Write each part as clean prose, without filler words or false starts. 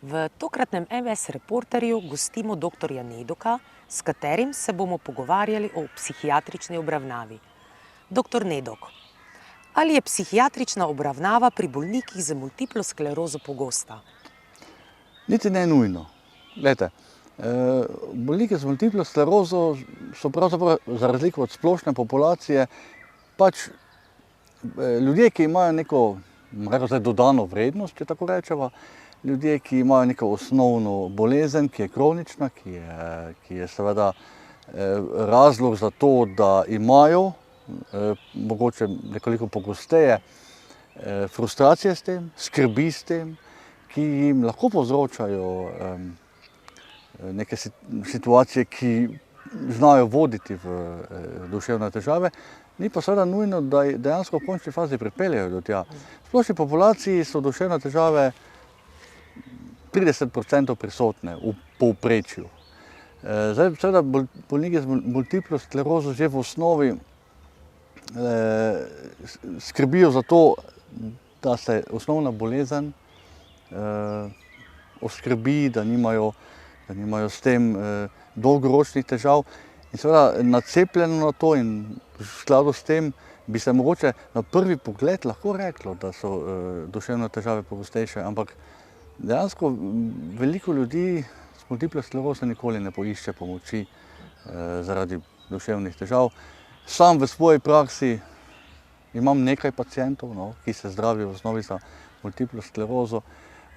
V tokratnem MS Reporterju gostimo dr. Nedoka, s katerim se bomo pogovarjali o psihiatrični obravnavi. Dr. Nedok, ali je psihiatrična obravnava pri bolnikih z multiplo sklerozo pogosta? Niti ne nujno. Glejte, bolniki z multiplo sklerozo so pravzaprav za razliko od splošne populacije pač ljudje, ki imajo neko dodano vrednost, če tako rečemo, ljudje, ki imajo neko osnovno bolezen, ki je kronična, ki je seveda razlog za to, da imajo mogoče nekoliko pogosteje frustracije s tem, skrbi s tem, ki jim lahko povzročajo neke situacije, ki znajo voditi v duševne težave, ni pa seveda nujno, da dejansko v končni fazi pripeljejo do tja. V splošni populaciji so duševne težave 30% prisotne v povprečju. Zdaj, seveda, bolniki z multiplo sklerozo že v osnovi skrbijo za to, da se osnovna bolezen oskrbi, da nimajo s tem dolgoročnih težav. In seveda nacepljeno na to in v skladu s tem bi se mogoče na prvi pogled lahko reklo, da so duševne težave pogostejše, ampak dejansko veliko ljudi s multiplo sklerozo nikoli ne poišče pomoči zaradi duševnih težav. Sam v svoji praksi imam nekaj pacientov, ki se zdravijo v osnovi za multiplo sklerozo,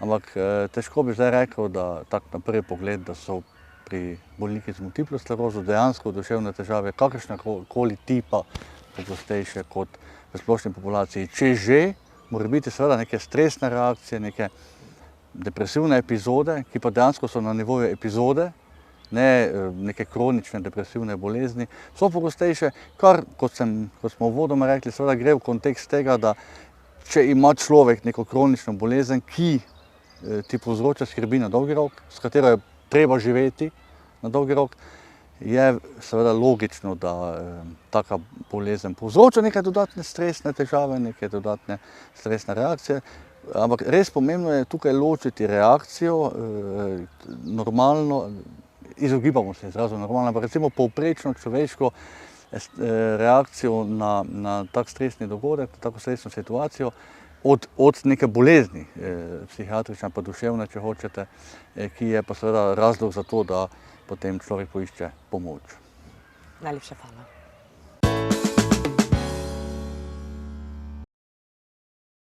ampak težko bi zdaj rekel, da tak na prvi pogled, da so pri bolnikih z multiplo sklerozo dejansko duševne težave kakršnekoli tipa pogostejše kot v splošni populaciji. Če že, mora biti seveda neke stresne reakcije, neke depresivne epizode, ki pa dejansko so na nivoju epizode, ne neke kronične depresivne bolezni, so pogostejše, kar, kot smo uvodoma rekli, seveda gre v kontekst tega, da če ima človek neko kronično bolezen, ki ti povzroča skrbi na dolgi rok, s katero je treba živeti na dolgi rok, je seveda logično, da taka bolezen povzroča neke dodatne stresne težave, neke dodatne stresne reakcije, ampak res pomembno je tukaj ločiti reakcijo, normalno, izogibamo se izrazu normalno, ampak recimo povprečno človeško reakcijo na tak stresni dogodek, na tako stresno situacijo, od neke bolezni, psihiatrična pa duševna, če hočete, ki je pa seveda razlog za to, da potem človek poišče pomoč. Najlepša hvala.